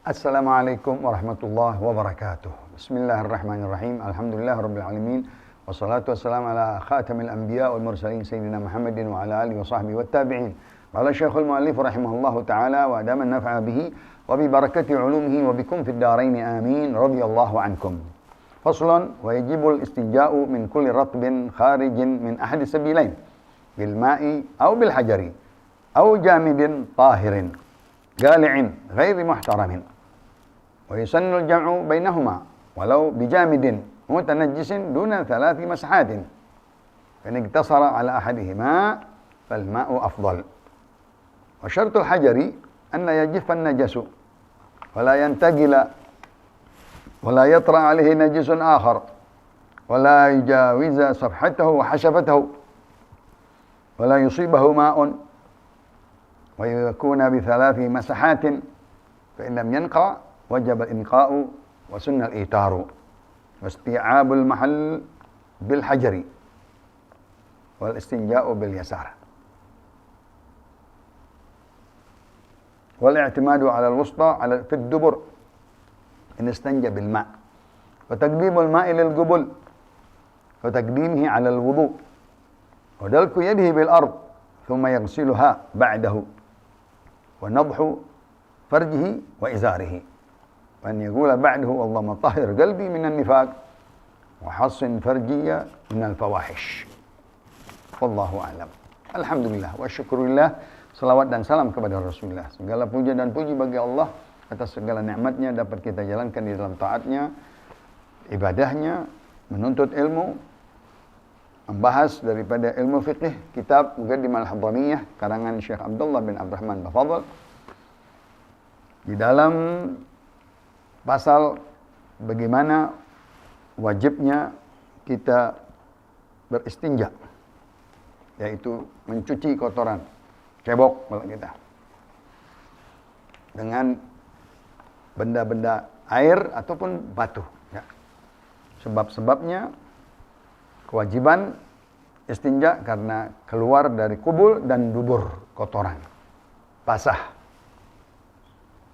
Assalamualaikum warahmatullahi wabarakatuh. Bismillahirrahmanirrahim. Alhamdulillah rabbil alamin. Wassalatu wassalamu ala khatamil anbiya wal mursalin sayyidina Muhammadin wa ala alihi wa sahbihi wat tabi'in. Qala Syekhul Mu'allif rahimahullahu taala wa adama an-naf'a bihi wa bi barakati 'ulumihi wa bikum fid dharain amin. Radhiyallahu ankum. Faslun wa yajibul istinja'u min kulli ratbin kharijin min ahadi sabilain bil ma'i aw bil hajari aw jamidin tahirin qali'in ghairi muhtaramin. ويسن الجمع بينهما ولو بجامد متنجس دون 3 مسحات فإن اقتصر على أحدهما فالماء أفضل. وشرط الحجر أن يجف النجس ولا ينتقل ولا يطرأ عليه نجس آخر ولا يجاوز صفحته وحشفته ولا يصيبه ماء ويكون ب3 مسحات فإن لم ينقع وجب الإنقاء وسن الإيتار واستيعاب المحل بالحجر والاستنجاء باليسار والاعتماد على الوسطى في الدبر إن استنجى بالماء وتقديم الماء للقبل وتقديمه على الوضوء ودلك يده بالأرض ثم يغسلها بعده ونضح فرجه وإزاره وأن يقول بعده اللهم طهر قلبي من النفاق وحصن فرجي من الفواحش. Wallahu a'lam. Alhamdulillah wa syukurillah. Salawat dan salam kepada Rasulullah. Segala puja dan puji bagi Allah atas segala nikmatnya dapat kita jalankan di dalam taatnya, ibadahnya, menuntut ilmu, membahas daripada ilmu fiqih kitab Muqaddimah Al-Hadramiyah karangan Syekh Abdullah bin Abdurrahman Bafadl. Di dalam pasal bagaimana wajibnya kita beristinja, yaitu mencuci kotoran, cebok kalau kita, dengan benda-benda air ataupun batu. Ya. Sebab-sebabnya kewajiban istinja karena keluar dari kubul dan dubur kotoran, basah.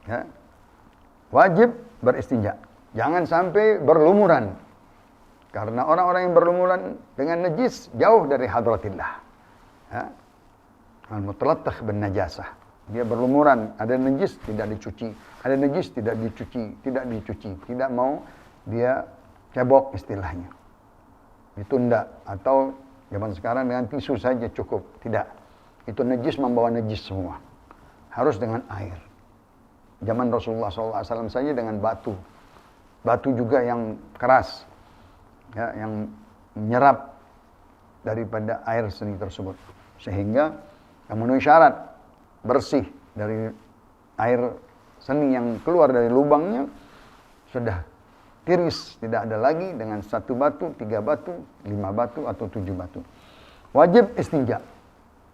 Ya. Wajib beristinja. Jangan sampai berlumuran. Karena orang-orang yang berlumuran dengan najis jauh dari hadratillah. Ya. Al-mutalattaq bin najasah. Dia berlumuran, ada najis tidak dicuci, ada najis tidak dicuci, tidak mau dia cebok istilahnya. Ditunda atau zaman sekarang dengan tisu saja cukup. Tidak. Itu najis membawa najis semua. Harus dengan air. Zaman Rasulullah SAW saja dengan batu. Batu juga yang keras. Ya, yang menyerap daripada air seni tersebut. Sehingga memenuhi syarat bersih dari air seni yang keluar dari lubangnya. Sudah tiris. Tidak ada lagi dengan 1 batu, 3 batu, 5 batu atau 7 batu. Wajib istinja.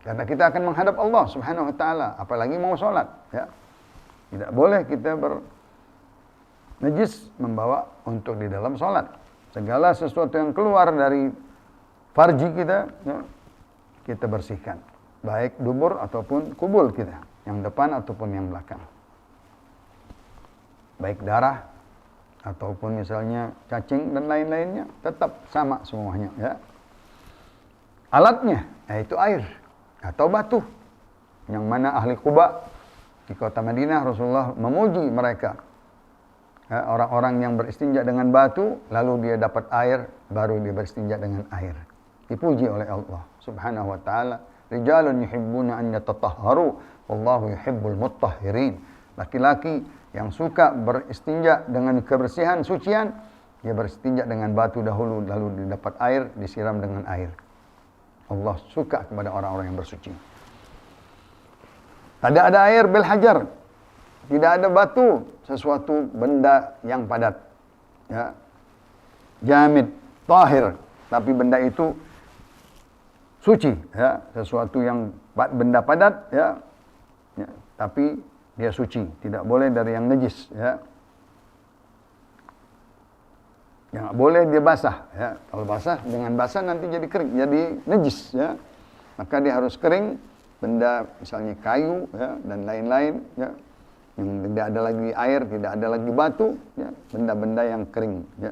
Karena kita akan menghadap Allah Subhanahu wa taala, apalagi mau sholat, ya. Tidak boleh kita bernajis membawa untuk di dalam sholat. Segala sesuatu yang keluar dari farji kita, ya, kita bersihkan. Baik dubur ataupun kubul kita, yang depan ataupun yang belakang. Baik darah ataupun misalnya cacing dan lain-lainnya, tetap sama semuanya. Ya. Alatnya, yaitu air atau batu. Yang mana ahli Quba di kota Madinah, Rasulullah memuji mereka. Ya, orang-orang yang beristinja dengan batu, lalu dia dapat air, baru dia beristinja dengan air. Dipuji oleh Allah Subhanahu wa taala. Rijalun yuhibbuna an yatatahharu wallahu yuhibbul mutahhirin. Laki-laki yang suka beristinja dengan kebersihan, sucian, dia beristinja dengan batu dahulu, lalu dia dapat air, disiram dengan air. Allah suka kepada orang-orang yang bersuci. Tidak ada air bil hajar. Tidak ada batu, sesuatu benda yang padat. Ya. Jamid, tahir, tapi benda itu suci, ya, sesuatu yang benda padat, ya. Ya, tapi dia suci, tidak boleh dari yang najis, ya. Yang boleh dia basah, ya. Kalau basah, dengan basah nanti jadi kering, jadi najis, ya. Maka dia harus kering. Benda misalnya kayu, ya, dan lain-lain, ya, yang tidak ada lagi air, tidak ada lagi batu, ya, benda-benda yang kering, ya.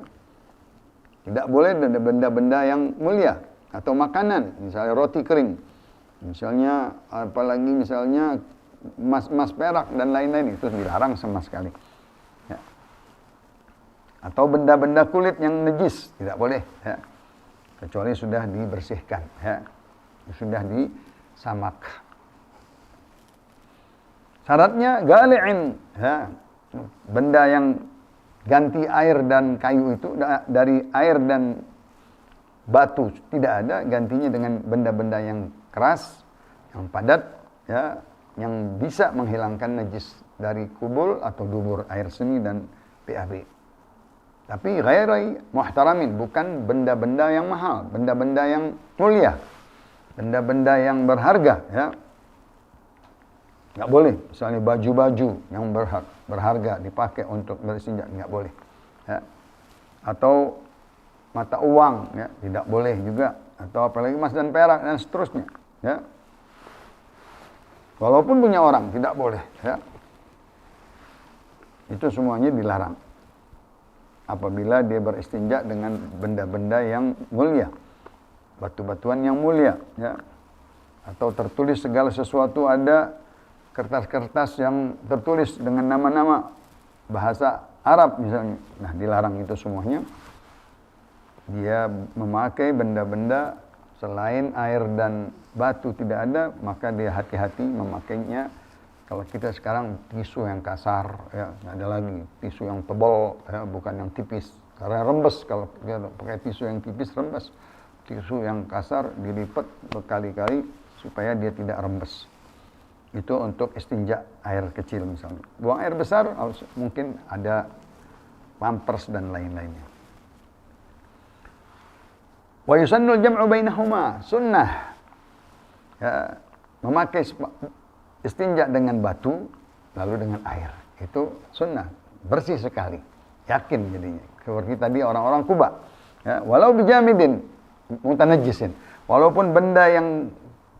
Tidak boleh benda-benda yang mulia atau makanan, misalnya roti kering, misalnya apalagi misalnya emas perak dan lain-lain, itu dilarang sama sekali. Ya. Atau benda-benda kulit yang najis tidak boleh, ya. Kecuali sudah dibersihkan, ya. Sudah disamak. Syaratnya gali'in, ya. Benda yang ganti air dan kayu itu dari air dan batu tidak ada, gantinya dengan benda-benda yang keras, yang padat, ya, yang bisa menghilangkan najis dari kubul atau dubur air seni dan PAB. Tapi ghairi muhtaramin, bukan benda-benda yang mahal, benda-benda yang mulia, benda-benda yang berharga, ya. Nggak boleh, misalnya baju-baju yang berharga dipakai untuk beristinja, nggak boleh. Ya. Atau mata uang, ya, tidak boleh juga. Atau apalagi emas dan perak dan seterusnya. Ya. Walaupun punya orang, tidak boleh. Ya. Itu semuanya dilarang. Apabila dia beristinja dengan benda-benda yang mulia, batu-batuan yang mulia, ya. Atau tertulis segala sesuatu, ada kertas-kertas yang tertulis dengan nama-nama bahasa Arab misalnya. Nah, dilarang itu semuanya. Dia memakai benda-benda selain air dan batu tidak ada, maka dia hati-hati memakainya. Kalau kita sekarang tisu yang kasar, ya, nggak ada lagi. Tisu yang tebal, ya, bukan yang tipis. Karena rembes, kalau dia pakai tisu yang tipis rembes. Tisu yang kasar dilipat berkali-kali supaya dia tidak rembes. Itu untuk istinja air kecil misalnya. Buang air besar mungkin ada pampers dan lain-lainnya. Wa yusannul jam'u bainahuma, sunnah. Ya, memakai istinja dengan batu lalu dengan air. Itu sunnah, bersih sekali. Yakin jadinya. Seperti tadi orang-orang Kuba. Ya, walau bijamidin mutanajjisin. Walaupun benda yang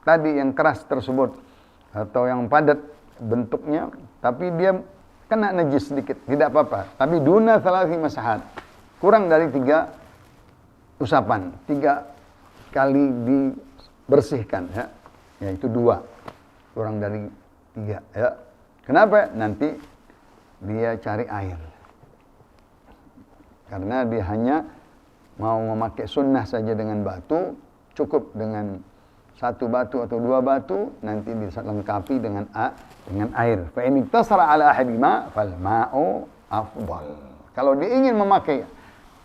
tadi yang keras tersebut atau yang padat bentuknya, tapi dia kena najis sedikit, tidak apa-apa. Tapi duna thalathi masahat, kurang dari 3 usapan, 3 kali dibersihkan, ya. Yaitu 2, kurang dari 3, ya. Kenapa? Nanti dia cari air, karena dia hanya mau memakai sunnah saja dengan batu, cukup dengan 1 batu atau 2 batu, nanti dilengkapi dengan air. Fa in iktasara ala ahadima fal ma'u afdal. Kalau dia ingin memakai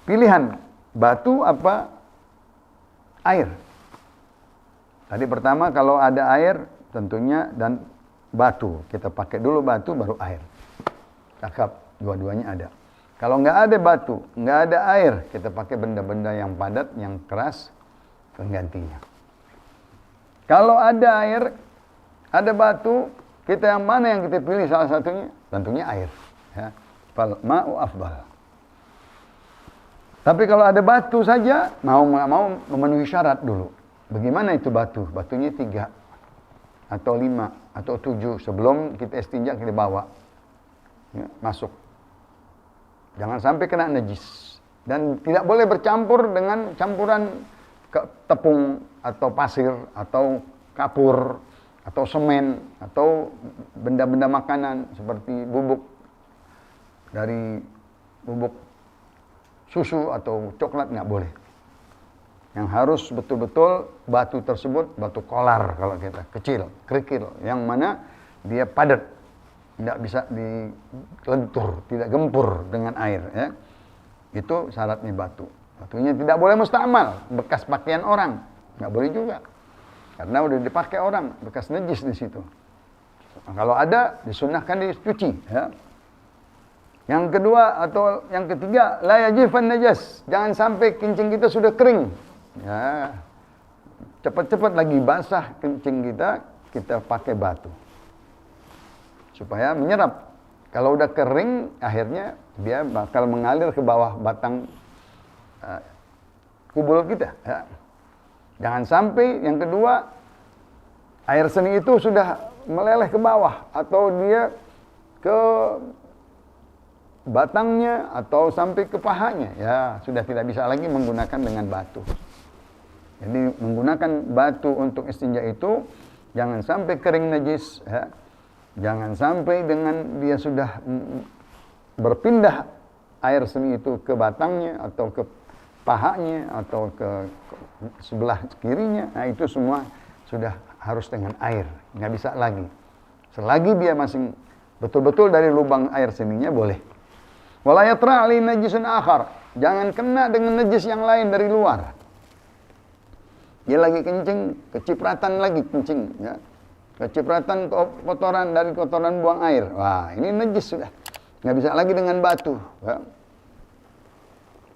pilihan batu apa air. Tadi pertama kalau ada air tentunya dan batu, kita pakai dulu batu baru air. Cakap, dua-duanya ada. Kalau nggak ada batu, nggak ada air, kita pakai benda-benda yang padat, yang keras penggantinya. Kalau ada air, ada batu, kita yang mana yang kita pilih salah satunya? Tentunya air. Ya. Fal ma'u afdal. Tapi kalau ada batu saja, mau memenuhi syarat dulu. Bagaimana itu batu? Batunya 3 atau 5 atau 7 sebelum kita istinja kita bawa, ya, masuk. Jangan sampai kena najis. Dan tidak boleh bercampur dengan campuran tepung atau pasir atau kapur atau semen atau benda-benda makanan seperti bubuk susu atau coklat, nggak boleh. Yang harus betul-betul batu tersebut batu kolar, kalau kita kecil, kerikil, yang mana dia padat, tidak bisa dilentur, tidak gempur dengan air, ya. Itu syaratnya batu. Batunya tidak boleh mustamal, bekas pakaian orang, nggak boleh juga, karena udah dipakai orang, bekas najis di situ. Nah, kalau ada disunahkan dicuci, ya. Yang kedua atau yang ketiga, la yajifan najas, jangan sampai kencing kita sudah kering, ya. Cepat-cepat lagi basah kencing kita pakai batu supaya menyerap. Kalau udah kering, akhirnya dia bakal mengalir ke bawah batang kubul kita, ya. Jangan sampai yang kedua air seni itu sudah meleleh ke bawah atau dia ke batangnya atau sampai ke pahanya, ya sudah tidak bisa lagi menggunakan dengan batu. Jadi menggunakan batu untuk istinja itu jangan sampai kering najis, ya. Jangan sampai dengan dia sudah berpindah air seni itu ke batangnya atau ke pahanya atau ke sebelah kirinya. Nah itu semua sudah harus dengan air, nggak bisa lagi. Selagi dia masih betul-betul dari lubang air seninya boleh. Wala yatra ali najisun akhar. Jangan kena dengan najis yang lain dari luar. Dia lagi kencing, kecipratan lagi kencing, ya. Kecipratan kotoran dari kotoran buang air. Wah, ini najis sudah. Nggak bisa lagi dengan batu, ya.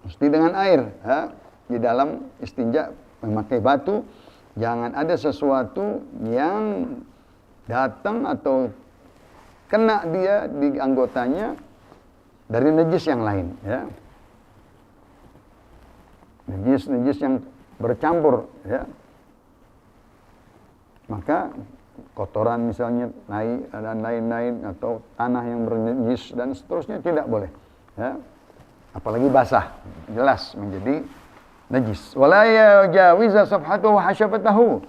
Mesti dengan air, ya. Di dalam istinja memakai batu, jangan ada sesuatu yang datang atau kena dia di anggotanya dari najis yang lain, ya. Najis yang bercampur, ya. Maka kotoran misalnya naik dan lain-lain atau tanah yang bernajis dan seterusnya tidak boleh, ya. Apalagi basah, jelas menjadi najis. Wala yajawiza safhatahu wa hasyafatahu.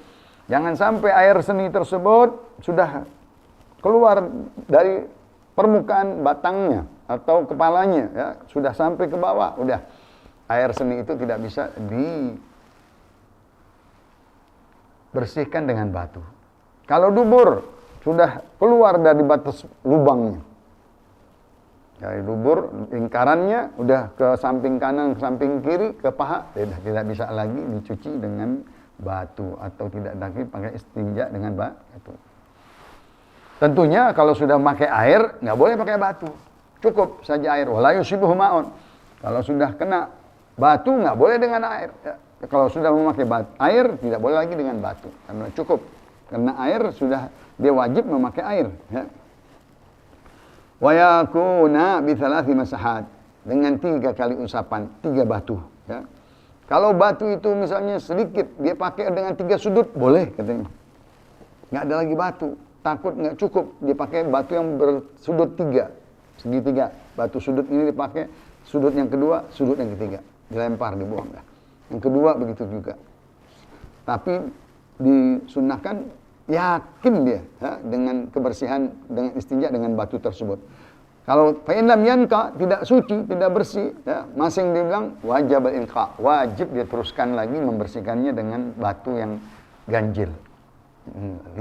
Jangan sampai air seni tersebut sudah keluar dari permukaan batangnya atau kepalanya, ya, sudah sampai ke bawah, udah air seni itu tidak bisa dibersihkan dengan batu. Kalau dubur sudah keluar dari batas lubangnya, dari dubur lingkarannya udah ke samping kanan, ke samping kiri, ke paha, tidak bisa lagi dicuci dengan batu atau tidak lagi pakai istinja dengan batu. Tentunya kalau sudah pakai air nggak boleh pakai batu. Cukup saja air. Wala yusibuhu ma'un. Kalau sudah kena batu nggak boleh dengan air. Ya. Kalau sudah memakai air tidak boleh lagi dengan batu. Karena cukup. Karena air sudah dia wajib memakai air. Ya. Wa yakuna bi thalathi masahat. Dengan 3 kali usapan, 3 batu. Ya. Kalau batu itu misalnya sedikit, dia pakai dengan 3 sudut, boleh katanya. Nggak ada lagi batu. Takut nggak cukup, dia pakai batu yang bersudut 3. Segitiga, batu sudut ini dipakai, sudut yang kedua, sudut yang ketiga, dilempar, dibuang dah. Yang kedua begitu juga. Tapi disunnahkan yakin dia, ya, dengan kebersihan, dengan istinja dengan batu tersebut. Kalau fa'inlam yanka, tidak suci, tidak bersih, ya, masing dibilang wajib al-inqa, wajib dia teruskan lagi membersihkannya dengan batu yang ganjil. 5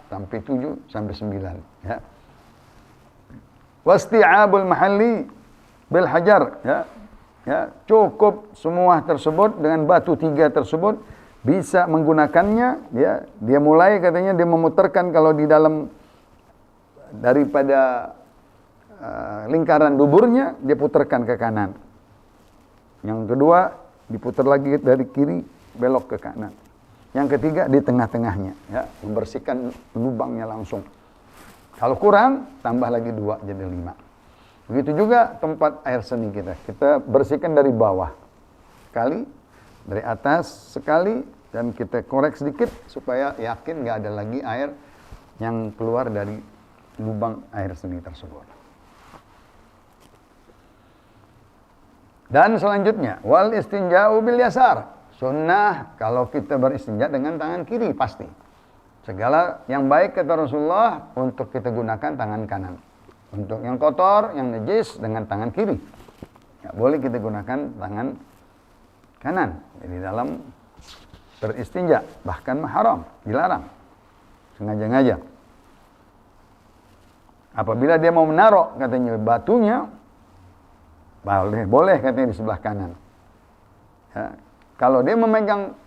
sampai 7 sampai 9, ya. Wasti'abul mahalli bil hajar, ya. Ya, cukup semua tersebut dengan batu 3 tersebut bisa menggunakannya, ya. Dia mulai katanya dia memutarkan kalau di dalam daripada lingkaran duburnya dia putarkan ke kanan. Yang kedua diputar lagi dari kiri belok ke kanan. Yang ketiga di tengah-tengahnya, ya, membersihkan lubangnya langsung. Kalau kurang, tambah lagi 2 jadi 5. Begitu juga tempat air seni kita. Kita bersihkan dari bawah sekali, dari atas sekali, dan kita korek sedikit supaya yakin nggak ada lagi air yang keluar dari lubang air seni tersebut. Dan selanjutnya, wal istinja'u bil yasar. Sunnah kalau kita beristinja dengan tangan kiri pasti. Segala yang baik kata Rasulullah untuk kita gunakan tangan kanan. Untuk yang kotor, yang najis dengan tangan kiri. Nggak boleh kita gunakan tangan kanan. Jadi dalam beristinja, bahkan haram, dilarang. Sengaja-ngaja. Apabila dia mau menaruh katanya batunya, boleh katanya di sebelah kanan. Ya. Kalau dia memegang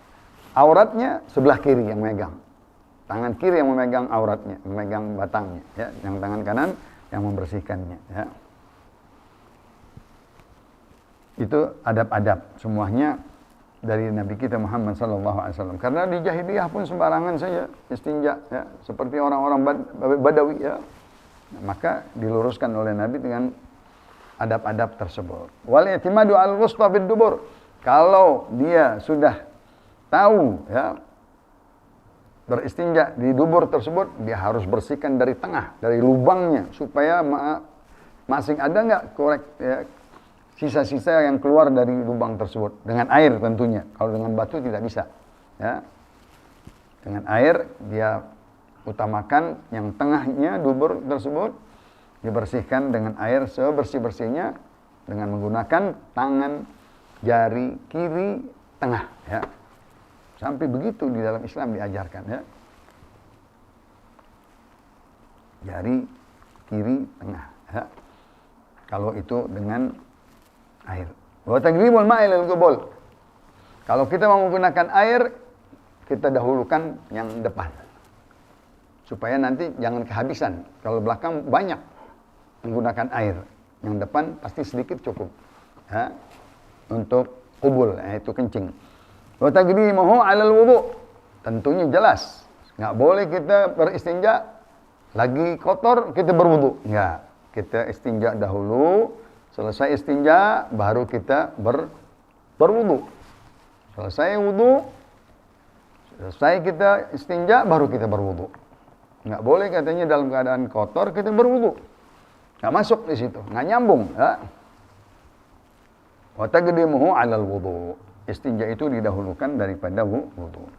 auratnya, sebelah kiri yang megang. Tangan kiri yang memegang auratnya, memegang batangnya, ya. Yang tangan kanan yang membersihkannya, ya. Itu adab-adab semuanya dari Nabi kita Muhammad SAW. Karena di jahiliyah pun sembarangan saja istinja, ya, seperti orang-orang Badawi, ya. Maka diluruskan oleh Nabi dengan adab-adab tersebut. Wal i'timadu al-wusta bid dubur. Kalau dia sudah tahu, ya, beristinja di dubur tersebut, dia harus bersihkan dari tengah, dari lubangnya, supaya masing ada nggak korek ya, sisa-sisa yang keluar dari lubang tersebut, dengan air tentunya. Kalau dengan batu tidak bisa. Ya. Dengan air dia utamakan yang tengahnya dubur tersebut dibersihkan dengan air sebersih-bersihnya dengan menggunakan tangan jari kiri tengah. Ya. Sampai begitu di dalam Islam diajarkan, ya. Jari kiri tengah, ya. Kalau itu dengan air. Wa taqdimul ma'i lil qubul. Kalau kita mau menggunakan air, kita dahulukan yang depan. Supaya nanti jangan kehabisan. Kalau belakang banyak menggunakan air. Yang depan pasti sedikit cukup. Ya. Untuk qubul, yaitu kencing. Wa taqdimuhu 'alal wudu. Tentunya jelas. Enggak boleh kita beristinja lagi kotor kita berwudu. Enggak. Kita istinja dahulu, selesai istinja baru kita berwudu. Selesai wudu, selesai kita istinja baru kita berwudu. Enggak boleh katanya dalam keadaan kotor kita berwudu. Enggak masuk di situ, enggak nyambung, ya. Wa taqdimuhu 'alal wudu. Istinja itu didahulukan daripada wudu.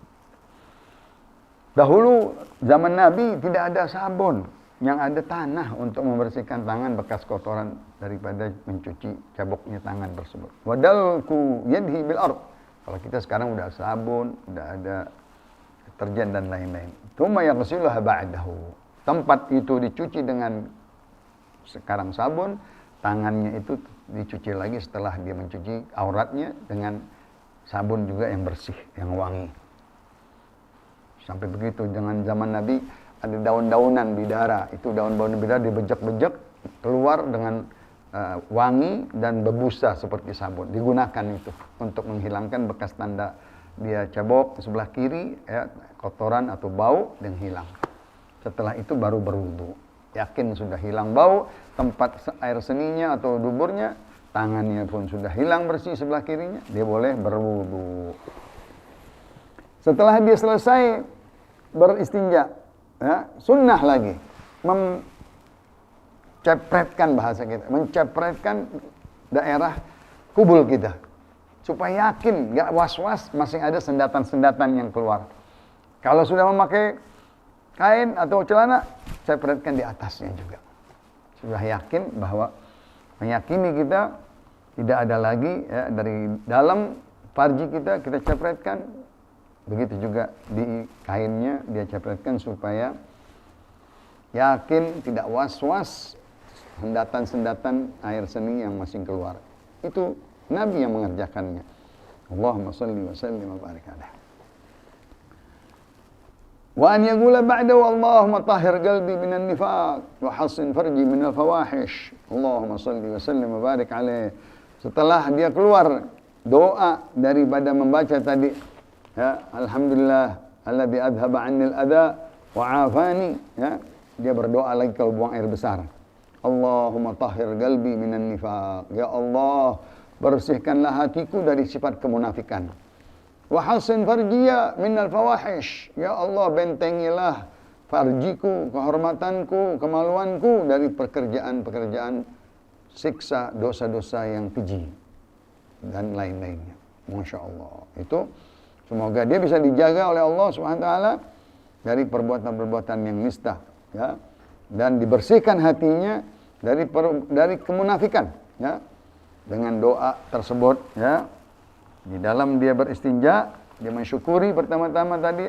Dahulu zaman Nabi tidak ada sabun, yang ada tanah untuk membersihkan tangan bekas kotoran daripada mencuci caboknya tangan tersebut. Wadalku yadhi bil ard. Kalau kita sekarang udah sabun, udah ada deterjen dan lain-lain. Tsumma yaghsiluha ba'dahu. Tempat itu dicuci dengan sekarang sabun, tangannya itu dicuci lagi setelah dia mencuci auratnya dengan sabun juga yang bersih, yang wangi. Sampai begitu. Dengan zaman Nabi ada daun-daunan bidara. Itu daun-daun bidara dibejek-bejek keluar dengan wangi dan berbusa seperti sabun. Digunakan itu untuk menghilangkan bekas tanda dia cabok sebelah kiri, ya, kotoran atau bau dan hilang. Setelah itu baru berwudu. Yakin sudah hilang bau, tempat air seninya atau duburnya, tangannya pun sudah hilang bersih sebelah kirinya, dia boleh berwudu. Setelah dia selesai beristinja, ya, sunnah lagi mencepretkan, bahasa kita, mencepretkan daerah kubul kita, supaya yakin, gak was-was masih ada sendatan-sendatan yang keluar. Kalau sudah memakai kain atau celana, cepretkan di atasnya juga. Sudah yakin bahwa meyakini kita tidak ada lagi, ya, dari dalam farji kita cepretkan. Begitu juga di kainnya dia cepretkan supaya yakin, tidak was-was sendatan-sendatan air seni yang masih keluar. Itu Nabi yang mengerjakannya. Allahumma salli wa sallim wa barik alaihi. Wa an yaqula ba'dahu Allahumma tahhir qalbi minan nifaq wa hassin farji minal fawahish. Allahumma salli wa sallim wa barik alaihi. Setelah dia keluar doa daripada membaca tadi, ya, alhamdulillah alladzi adhaba 'annil adha wa 'afani, ya, dia berdoa lagi kalau buang air besar. Allahumma tahhir qalbi minan nifaq. Ya Allah, bersihkanlah hatiku dari sifat kemunafikan. Wa hassin farjiya minal fawahish. Ya Allah, bentengilah farjiku, kehormatanku, kemaluanku dari pekerjaan-pekerjaan siksa, dosa-dosa yang keji dan lain-lainnya. Masya Allah. Itu semoga dia bisa dijaga oleh Allah Subhanahu wa taala dari perbuatan-perbuatan yang nista, ya, dan dibersihkan hatinya dari kemunafikan, ya, dengan doa tersebut, ya. Di dalam dia beristinja, dia mensyukuri pertama-tama tadi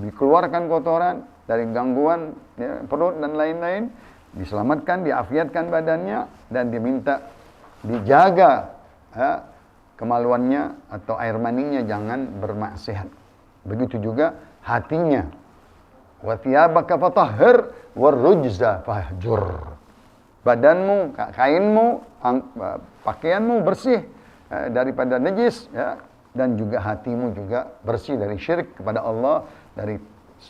dikeluarkan kotoran dari gangguan, ya, perut dan lain-lain, diselamatkan, diafiatkan badannya, dan diminta dijaga, ya, kemaluannya atau air maninya jangan bermaksiat. Begitu juga hatinya. Wa thiyabaka fatahhir warrujza fahjur. Badanmu, kainmu, pakaianmu bersih daripada najis, ya, dan juga hatimu juga bersih dari syirik kepada Allah, dari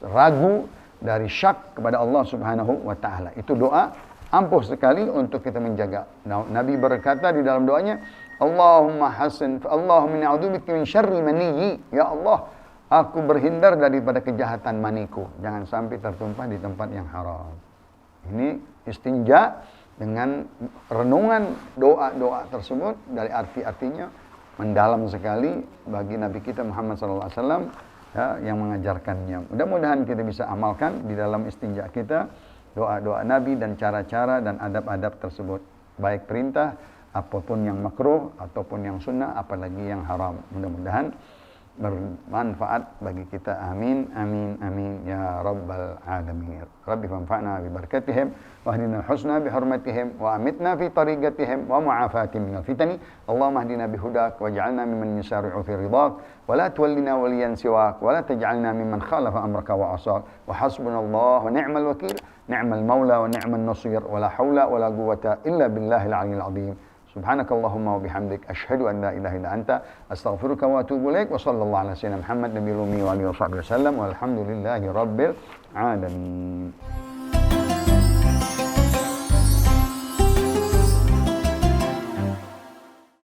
ragu, dari syak kepada Allah Subhanahu wa taala. Itu doa ampuh sekali untuk kita menjaga. Nah, Nabi berkata di dalam doanya, Allahumma hasin, Allahumma na'udzubika min syarri maniyyi. Ya Allah, Aku berhindar daripada kejahatan maniku. Jangan sampai tertumpah di tempat yang haram. Ini istinja dengan renungan doa-doa tersebut dari arti-artinya mendalam sekali bagi Nabi kita Muhammad SAW ya, yang mengajarkannya. Mudah-mudahan kita bisa amalkan di dalam istinja kita doa-doa Nabi dan cara-cara dan adab-adab tersebut. Baik perintah, apapun yang makruh, ataupun yang sunnah, apalagi yang haram. Mudah-mudahan bermanfaat bagi kita. Amin, amin, amin ya rabbal alamin. Rabbi fanfa'na bi barakatihim wa hdina al-husna bi hurmatihim wa amitna fi tariqatihim wa mu'afatihim minal fitani. Allahumma hdina bi hudak waj'alna mimman yusari'u fi ridak wa la tuwallina waliyan siwak wa la taj'alna mimman khalafa amraka wa asak wa hasbunallahu wa ni'mal wakil ni'mal maula wa ni'mal nasir wa la hawla wa la quwwata illa billahil aliyyil azim. Subhanakallahumma wa bihamdik asyhadu an la ilaha illa anta astaghfiruka wa atubu ilaik wa sallallahu ala sayyidina Muhammad nabiyil ummi wa alihi wasallam walhamdulillahi rabbil alamin.